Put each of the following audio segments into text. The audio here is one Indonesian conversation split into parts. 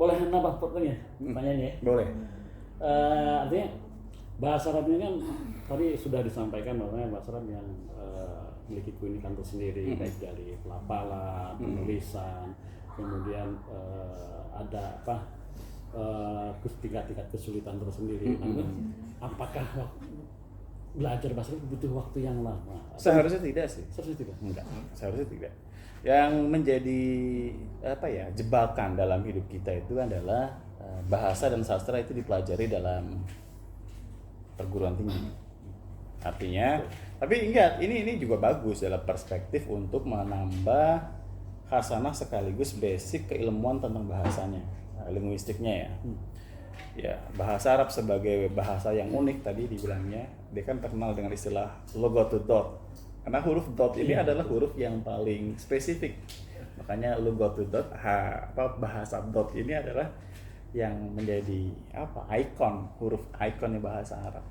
boleh nambah pertanyaannya ya? Boleh. Artinya bahasa Arab ini kan tadi sudah disampaikan bahwa bahasa Arab yang memiliki keunikan tersendiri, baik dari pelafalan, penulisan, kemudian ada tingkat-tingkat kesulitan tersendiri. Apakah belajar bahasa Arab butuh waktu yang lama? Seharusnya tidak sih. Seharusnya tidak. Enggak, seharusnya tidak. Yang menjadi jebakan dalam hidup kita itu adalah bahasa dan sastra itu dipelajari dalam perguruan tinggi. Artinya, tapi ingat ini juga bagus dalam perspektif untuk menambah khasanah sekaligus basic keilmuan tentang bahasanya, linguistiknya ya. Ya, bahasa Arab sebagai bahasa yang unik tadi dibilangnya, dia kan terkenal dengan istilah logatud dot. Karena huruf dot ini adalah huruf yang paling spesifik. Makanya logatud dot, bahasa dot ini adalah yang menjadi ikon, huruf ikonnya bahasa Arab.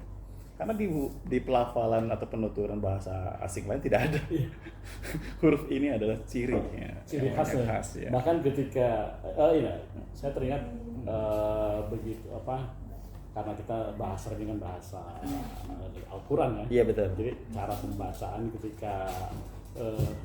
Karena di pelafalan atau penuturan bahasa asing lain tidak ada. Huruf ini adalah ciri khas ya. Bahkan ketika saya teringat begitu karena kita bahasa dengan bahasa Al-Quran ya. Iya betul. Jadi cara pembacaan ketika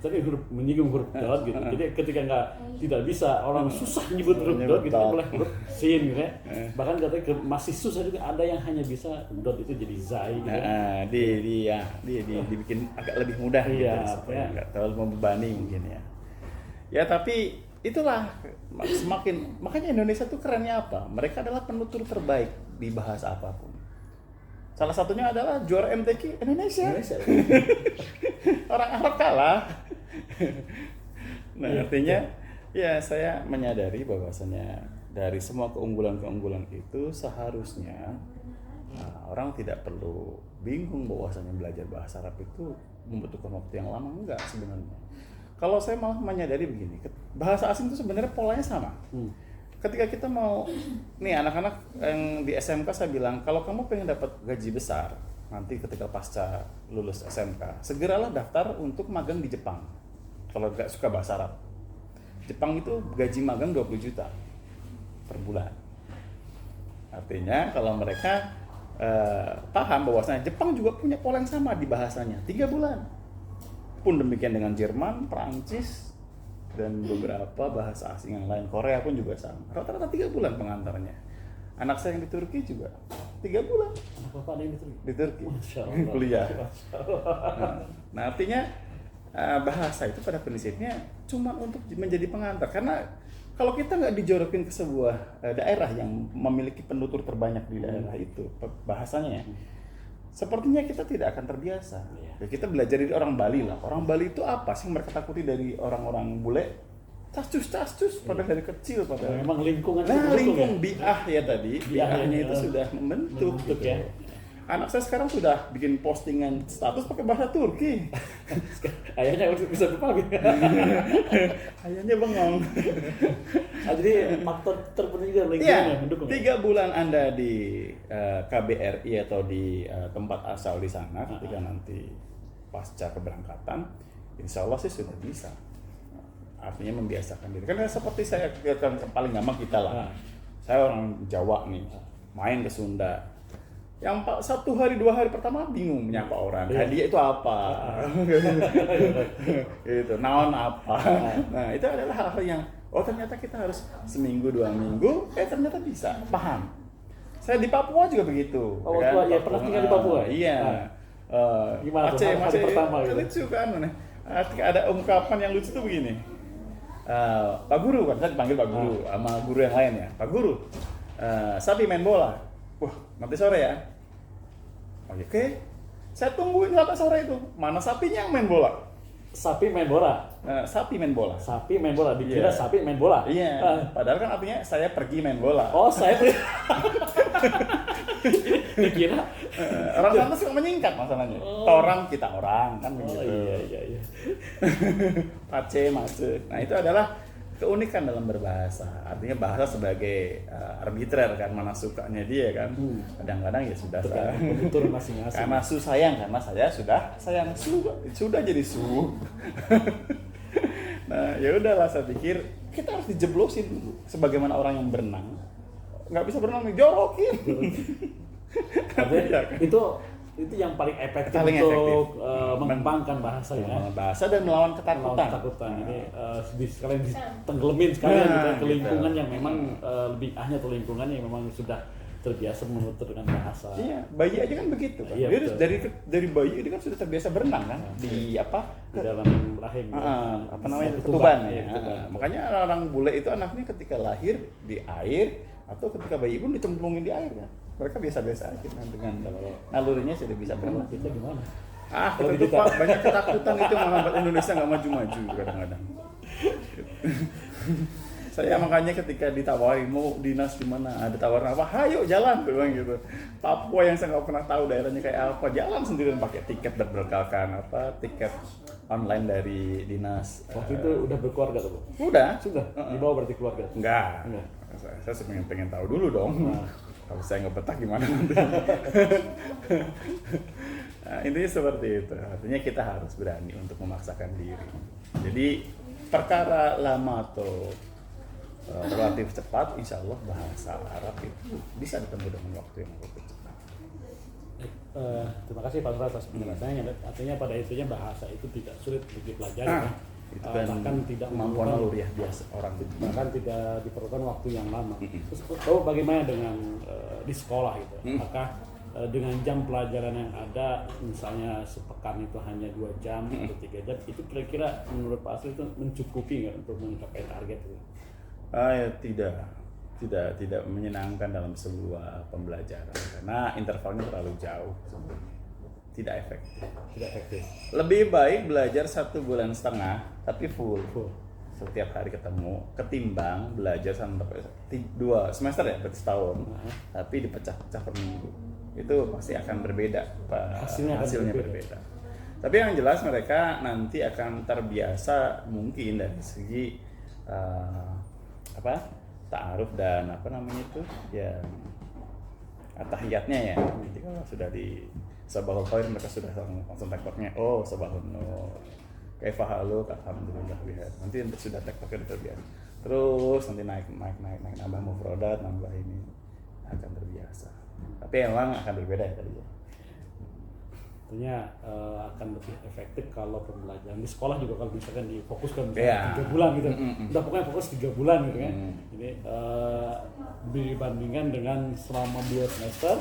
tadi menyinggung huruf dot gitu. Jadi ketika tidak bisa orang susah nyebut huruf dot gitu, boleh huruf sin gitu ya. Bahkan katanya masih susah juga ada yang hanya bisa dot itu jadi zai gitu. Dibikin agak lebih mudah gitu supaya nggak terlalu membebani mungkin ya. Ya tapi itulah makanya Indonesia tuh kerennya apa? Mereka adalah penutur terbaik di bahasa apapun. Salah satunya adalah juara MTQ Indonesia. Orang Arab kalah. Nah, artinya ya saya menyadari bahwasanya dari semua keunggulan-keunggulan itu seharusnya orang tidak perlu bingung bahwasanya belajar bahasa Arab itu membutuhkan waktu yang lama, enggak sebenarnya. Kalau saya malah menyadari begini, bahasa asing itu sebenarnya polanya sama. Ketika kita mau, nih anak-anak yang di SMK saya bilang, kalau kamu pengen dapat gaji besar, nanti ketika pasca lulus SMK, segeralah daftar untuk magang di Jepang. Kalau nggak suka bahasa Arab, Jepang itu gaji magang 20 juta per bulan. Artinya kalau mereka paham bahwasanya Jepang juga punya pola yang sama di bahasanya, 3 bulan. Pun demikian dengan Jerman, Perancis, dan beberapa bahasa asing yang lain. Korea pun juga sama. Rata-rata 3 bulan pengantarnya. Anak saya yang di Turki juga 3 bulan. Anak bapak ada yang di Turki? Di Turki. Masya Allah. Kuliah. Nah, artinya bahasa itu pada prinsipnya cuma untuk menjadi pengantar. Karena kalau kita nggak dijorokin ke sebuah daerah yang memiliki penutur terbanyak di daerah itu, bahasanya sepertinya kita tidak akan terbiasa. Ya, kita belajar dari orang Bali lah. Orang Bali itu apa sih yang mereka takuti dari orang-orang bule? Cascus, pada dari kecil pada. Memang lingkungan. Lingkung biah ya tadi. Biahnya itu sudah membentuk gitu. Ya. Anak saya sekarang sudah bikin postingan status pakai bahasa Turki. Ayahnya bisa berpaling. Ayahnya bengong. Jadi faktor terpenting juga lingkungan yang mendukung. 3 bulan Anda di KBRI atau di tempat asal di sana, ketika nanti pasca keberangkatan, insya Allah sih sudah bisa. Artinya membiasakan diri. Karena seperti saya kan paling gampang kita lah. Saya orang Jawa nih, main ke Sunda. Yang 1 hari 2 hari pertama bingung menyapa orang. Hadiah itu apa? Itu naon apa? Nah, itu adalah hal-hal yang ternyata kita harus seminggu 2 minggu ternyata bisa paham. Saya di Papua juga begitu. Ya pernah tinggal di Papua. Iya. Gimana tuh hari pertama gitu? Lucu kan? Ada ungkapan yang lucu tuh begini. Pak Guru kan, saya dipanggil Pak Guru sama guru yang lain ya. Pak Guru, sapi main bola. Wah, nanti sore ya. Oke. Saya tungguin sampai sore itu. Mana sapinya yang main bola? Sapi main bola. Sapi main bola. Sapi main bola. Dikira sapi main bola. Iya. Padahal kan artinya saya pergi main bola. Oh, saya pergi. Dikira. Orang sana suka menyingkat masalahnya. Orang kita orang kan begitu. Iya. Pace, mace. Nah, itu adalah keunikan dalam berbahasa. Artinya bahasa sebagai arbitrer kan, mana sukanya dia kan. Kadang-kadang ya sudah penutur masing-masing. Karena sayang, karena saya sudah sayang sudah jadi su. Nah, ya udahlah, saya pikir kita harus dijeblosin dulu sebagaimana orang yang berenang. Nggak bisa berenang dijorokin. Artinya itu yang paling efektif Paling untuk efektif. Mengembangkan bahasa ya. Bahasa dan melawan Melawan ketakutan. ketakutan. Ini sekalian ditenggelamin sekalian gitu, ke gitu. lingkungan yang memang lebih ahnya atau lingkungan yang memang sudah terbiasa menutur dengan bahasa. Iya, bayi aja kan begitu kan. Iya, Dia betul. dari bayi dia kan sudah terbiasa berenang kan di apa? Di dalam rahim. Apa namanya? Ketuban. Ketuban ya. Iya, ketuban. Makanya orang bule itu anaknya ketika lahir di air atau ketika bayi pun dicemplungin di air kan. Mereka biasa-biasa aja kan dengan nalurinya sudah bisa Kalau berenang. kita gimana? Kita tuh Pak, banyak ketakutan itu menghambat Indonesia nggak maju-maju kadang-kadang. Saya makanya ketika ditawarin mau dinas di mana, ada tawaran apa, hayo jalan, gue bilang gitu. Papua yang saya nggak pernah tahu daerahnya kayak apa, jalan sendirian pakai tiket berbekalkan apa, tiket online dari dinas. Waktu itu udah berkeluarga tuh, Bu? Udah, Sudah. Dibawa berarti keluarga. enggak. Enggak. Saya pengen tahu dulu dong. Kalau saya nggak betah gimana nanti? Nah, intinya seperti itu. Artinya kita harus berani untuk memaksakan diri. Jadi perkara lama atau relatif cepat, insya Allah bahasa Arab itu bisa ditempuh dengan waktu yang lebih cepat. Terima kasih Pak Surat atas penjelasannya. Artinya pada intinya bahasa itu tidak sulit untuk dipelajari. Ya. Itu kan bahkan tidak kemampuan memerlukan- naluriah biasa orang itu. bahkan tidak diperlukan waktu yang lama. Terus tahu bagaimana dengan di sekolah gitu? Apakah dengan jam pelajaran yang ada, misalnya sepekan itu hanya 2 jam atau 3 jam, itu kira-kira menurut Pak Asri itu mencukupi nggak untuk mencapai target itu? Ya, tidak menyenangkan dalam sebuah pembelajaran karena intervalnya terlalu jauh, tidak efektif. Tidak efektif. Lebih baik belajar 1,5 bulan tapi full Full. setiap hari ketemu, ketimbang belajar sampai 2 semester ya, berarti setahun, tapi dipecah-pecah per minggu. Itu pasti akan berbeda, Hasilnya akan berbeda. Tapi yang jelas mereka nanti akan terbiasa mungkin dari segi ta'aruf dan apa namanya itu ya tahiyatnya ya. Jadi kalau sudah di sabahul khair mereka sudah langsung tektokknya, oh sabahun nur, kaifa haluk, alhamdulillah lihat. Nanti sudah tektoknya terbiasa. Terus nanti naik nambah mufradat, nambah ini akan terbiasa. Tapi emang akan berbeda ya tadi ya. Tentunya akan lebih efektif kalau pembelajaran di sekolah juga kalau misalkan difokuskan misalnya 3 bulan gitu. Udah pokoknya fokus 3 bulan gitu kan. Ini dibandingkan dengan selama 2 semester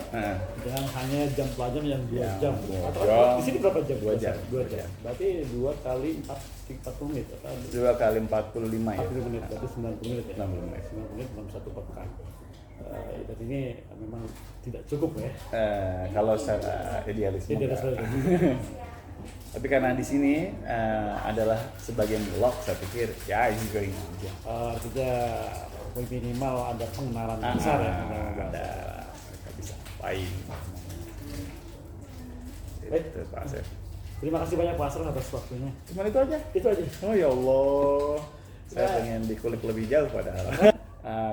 dengan hanya jam pelajaran yang 2 jam. Atau di sini berapa jam? 2 jam. 2 jam. Berarti 2 kali 40 menit atau 2 kali 45 ya. 40 menit, berarti 90 menit ya. 90 menit. 90 menit dalam 1 pekan. Dan ini memang tidak cukup ya. Kalau secara idealisme. Idealisme. Tapi karena di sini adalah sebagian blog, saya pikir ya easy going aja. Artinya minimal ada pengenalan besar ya. Ada mereka bisa ngapain. Itu Pak Asef. Terima kasih banyak Pak Asrul atas waktunya. Cuman itu aja. Itu aja. Oh ya Allah, saya pengen dikulik lebih jauh padahal.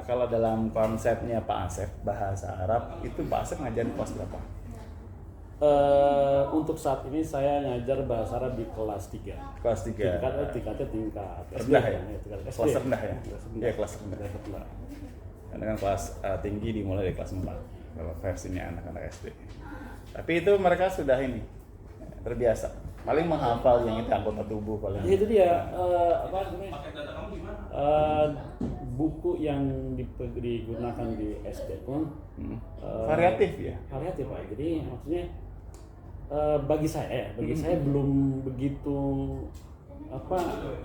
Kalau dalam konsepnya Pak Asef, bahasa Arab itu Pak Asef ngajarin kelas berapa? Untuk saat ini saya ngajar bahasa Arab di kelas 3. Kelas 3. Tingkatnya tingkat Rendah ya? tingkat SD. Kelas rendah ya? Kelas Iya, kelas rendah. Kelas rendah. Karena kan kelas tinggi dimulai dari kelas 4 kalau versinya anak-anak SD. Tapi itu mereka sudah ini terbiasa. Paling menghafal yang itu anggota tubuh paling. Ya, itu dia apa namanya? Buku yang digunakan di SD pun variatif ya. Variatif Pak. Jadi maksudnya bagi saya belum begitu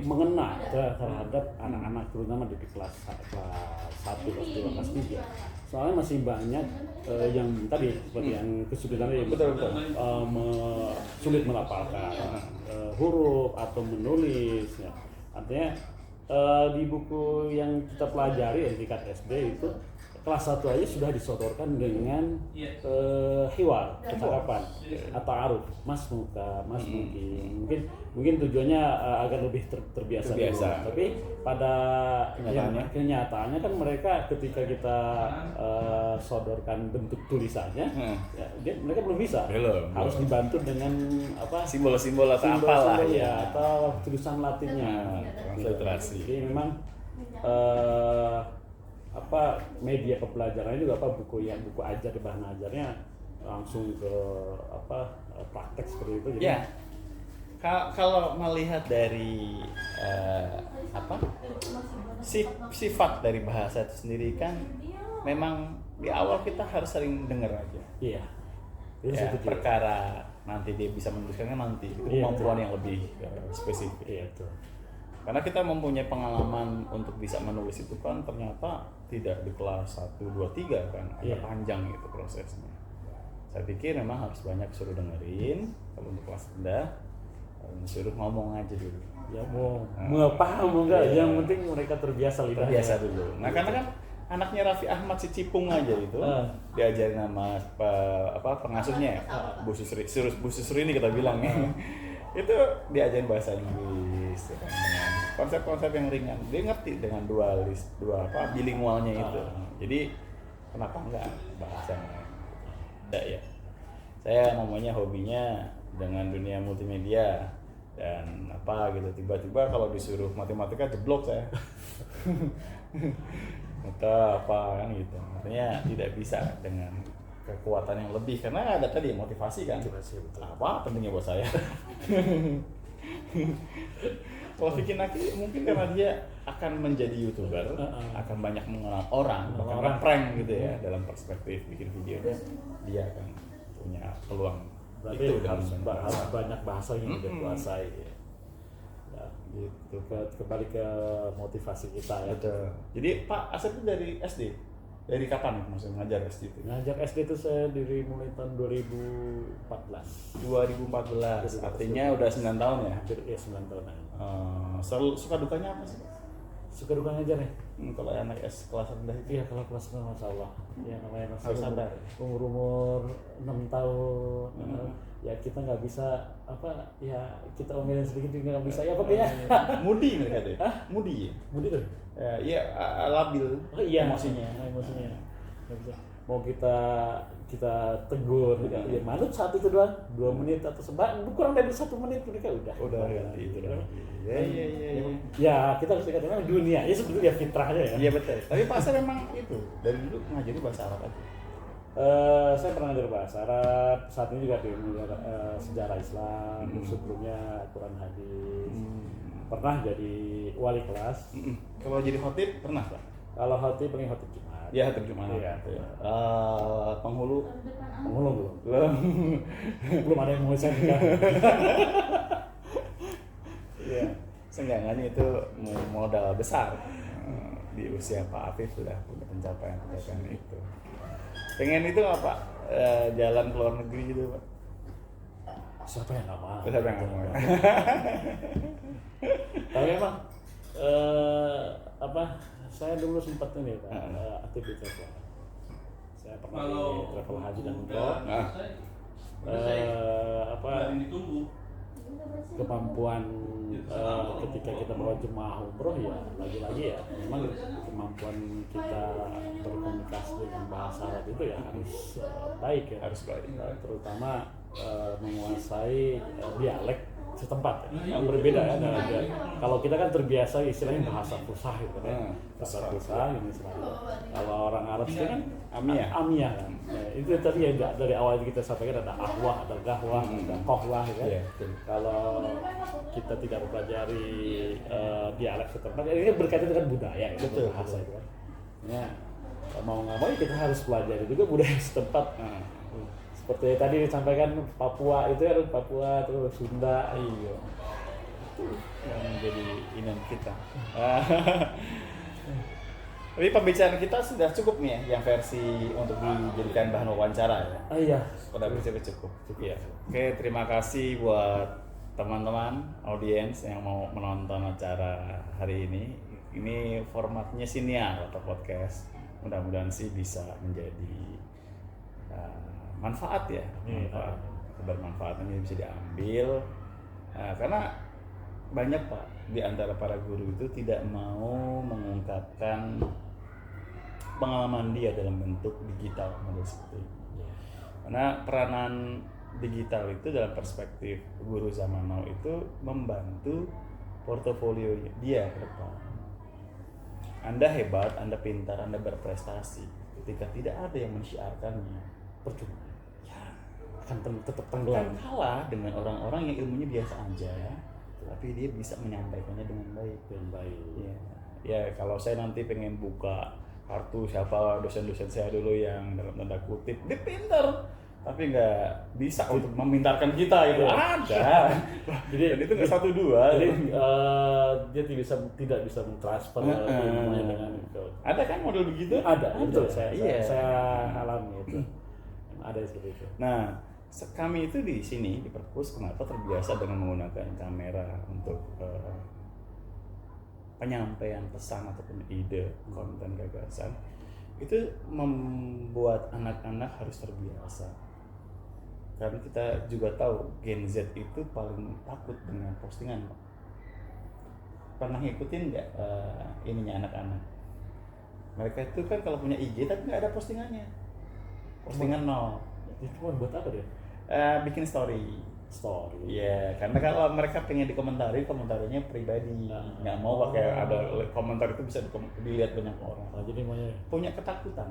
mengena terhadap anak-anak terutama di kelas 1, kelas 2, kelas 3. Soalnya masih banyak yang tadi seperti yang kesulitan tadi, Betul. sulit melafalkan huruf atau menulis ya. Artinya di buku yang kita pelajari di tingkat SD itu kelas 1 aja sudah disodorkan dengan hiwar, percakapan atau aruf, mas muka, mas mungkin tujuannya agar lebih terbiasa. Dulu. Tapi pada kenyataannya kan mereka ketika kita sodorkan bentuk tulisannya, mereka belum bisa. Harus dibantu dengan apa? Simbol-simbol atau apalah ya, atau tulisan Latinnya. Literasi. Jadi memang media pembelajarannya juga buku ajar, bahan ajarnya langsung ke praktek seperti itu. Jadi ya, kalau melihat dari sifat dari bahasa itu sendiri kan memang di awal kita harus sering dengar aja. Iya. Ya, perkara nanti dia bisa menuliskannya nanti itu kemampuan yang lebih spesifik. Iya itu. Karena kita mempunyai pengalaman untuk bisa menulis itu kan ternyata tidak di kelas 1, 2, 3 kan, agak panjang itu prosesnya. Saya pikir memang harus banyak suruh dengerin, kalau untuk kelas rendah suruh ngomong aja dulu. Ya mau paham enggak, yang penting mereka terbiasa dulu. Nah karena kan anaknya Raffi Ahmad si Cipung aja itu diajarin sama pengasuhnya Bu Susri ini kita bilang itu diajarin bahasa Inggris dengan konsep-konsep yang ringan, dia ngerti dengan bilingualnya itu. Jadi kenapa enggak bahasanya ya. Saya namanya hobinya dengan dunia multimedia dan tiba-tiba kalau disuruh matematika jeblok saya. Atau apa kan gitu, artinya tidak bisa dengan kekuatan yang lebih karena ada tadi motivasi kan. Apa pentingnya buat saya? Kalau Vicky Naki mungkin karena dia akan menjadi YouTuber, akan banyak mengenal orang, bahkan prank gitu ya dalam perspektif bikin videonya, dia akan punya peluang. Berarti itu harus banyak bahasa yang dia kuasai. Ya, gitu. Kembali ke motivasi kita ya. Betul. Jadi Pak Asep itu dari SD? Dari kapan maksudnya ngajar SD itu? Ngajar SD itu saya mulai tahun 2014. 2014, artinya udah 9 tahun ya? Hampir 9 tahun. Selalu suka dukanya apa sih? Suka duka ngajar ya? Kalau anak kelas rendah itu? Iya, kalau kelas rendah Masya Allah. Ya namanya masih harus sabar. Umur 6 tahun. Ya kita nggak bisa kita omelin sedikit juga nggak bisa ya pokoknya. Mudi mereka tuh. Mudi tuh. Iya, labil. Oh iya, emosinya. Nggak bisa. Mau kita tegur, ya manut saat itu doang 2 menit atau kurang dari 1 menit mereka udah ganti itu dah. Iya. Ya kita harus katakan dunia ya sebetulnya fitrahnya ya. Iya betul. Tapi Pak Asep memang itu dari dulu ngajari bahasa Arab aja. Saya pernah ngajar bahasa Arab, saat ini juga di sejarah Islam, sebelumnya Quran hadis. Pernah jadi wali kelas. Kalau jadi khotib pernah Pak? Kalau khotib paling khotib Jumat. Iya khotib Jumat. Iya. Penghulu belum. Belum ada yang mau saya nikah. Iya. Seenggaknya itu modal besar. Di usia Pak Afif sudah punya pencapaian itu. Pengen itu apa? Jalan ke luar negeri gitu Pak? Siapa yang nggak mau? Tapi emang saya dulu sempat ini Pak, aktif di travel. Saya pernah di travel haji dan umroh. Kemampuan ketika kita bawa jemaah umroh ya lagi-lagi ya memang kemampuan kita berkomunikasi dengan bahasa Arab itu ya harus baik ya, terutama menguasai dialek setempat yang berbeda ya. Kalau kita kan terbiasa istilahnya bahasa fusah gitu kan, bahasa fusah ini selalu. Kalau orang Arab itu kan amiyah kan. Itu tadi ya dari awal kita sampaikan ada ahwah, ada gahwah, ada kohwah ya. Kalau kita tidak mempelajari dialek setempat, ini berkaitan dengan budaya ya, bahasa itu kan. Ya, mau nggak mau kita harus pelajari juga budaya setempat. Seperti tadi disampaikan Papua itu harus Papua terus Sunda. Iya. Yang menjadi inan kita. Tapi pembicaraan kita sudah cukup nih ya, yang versi untuk dijadikan bahan wawancara ya. Iya. Sudah bisa cukup. Ya. Oke, terima kasih buat teman-teman audiens yang mau menonton acara hari ini. Ini formatnya siniar atau podcast. mudah-mudahan sih bisa menjadi manfaat ya, manfaat, bermanfaat ini bisa diambil. Karena banyak Pak di antara para guru itu tidak mau mengungkapkan pengalaman dia dalam bentuk digital model seperti ini. Karena peranan digital itu dalam perspektif guru zaman now itu membantu portofolio dia ke depan. Anda hebat, Anda pintar, Anda berprestasi. Ketika tidak ada yang mensyiarkannya, percuma. ya Akan tetap kan tenggelam. kalah dengan orang-orang yang ilmunya biasa aja, tapi dia bisa menyampaikannya dengan baik. Dan baik. Ya kalau saya nanti pengen buka kartu siapa dosen-dosen saya dulu yang dalam tanda kutip dia pintar, tapi nggak bisa untuk memintarkan kita itu ada. Jadi Dan itu nggak 1-2. Jadi dia tidak bisa mentransfer ilmunya dengan itu. Ada kan model begitu? Ada, betul. Saya alami itu. Ada seperti itu. Nah, kami itu di sini di Perpus kenapa terbiasa dengan menggunakan kamera untuk penyampaian pesan ataupun ide, konten, gagasan, itu membuat anak-anak harus terbiasa. Karena kita juga tahu Gen Z itu paling takut dengan postingan. Pernah ngikutin nggak ininya anak-anak? Mereka itu kan kalau punya IG tapi nggak ada postingannya. Postingan nol. Itu buat apa dia? Bikin story. Iya, karena kalau mereka pengen komentarinya pribadi, nggak mau pakai ada komentar itu bisa dilihat banyak orang. Jadi maunya Punya ketakutan,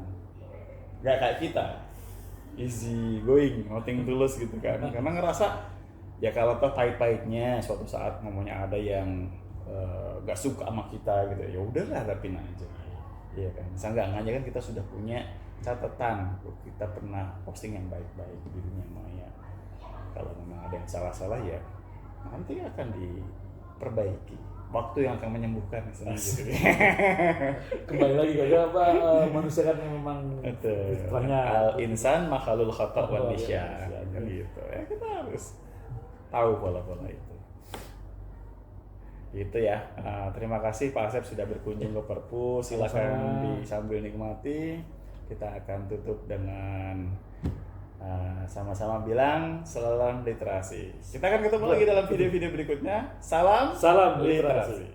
nggak kayak kita, easy going, nothing tulus gitu kan. Karena ngerasa ya kalau toh pahit-pahitnya suatu saat ngomongnya ada yang nggak suka sama kita gitu, ya udahlah hadapin aja. Iya kan, seenggaknya kan kita sudah punya catatan, kita pernah posting yang baik-baik di dunia maya. Kalau memang ada yang salah-salah ya nanti akan diperbaiki. Waktu yang akan menyembuhkan sendiri. kembali lagi ke apa manusia kan memang istilahnya al-insan makhluk khata' wa nisyan ya, kan gitu. Ya kita harus tahu pola-pola itu. Gitu ya. Terima kasih Pak Asep sudah berkunjung ke Perpus. Silakan sambil nikmati. Kita akan tutup dengan sama-sama bilang salam literasi. Kita akan ketemu lagi dalam video-video berikutnya. Salam literasi.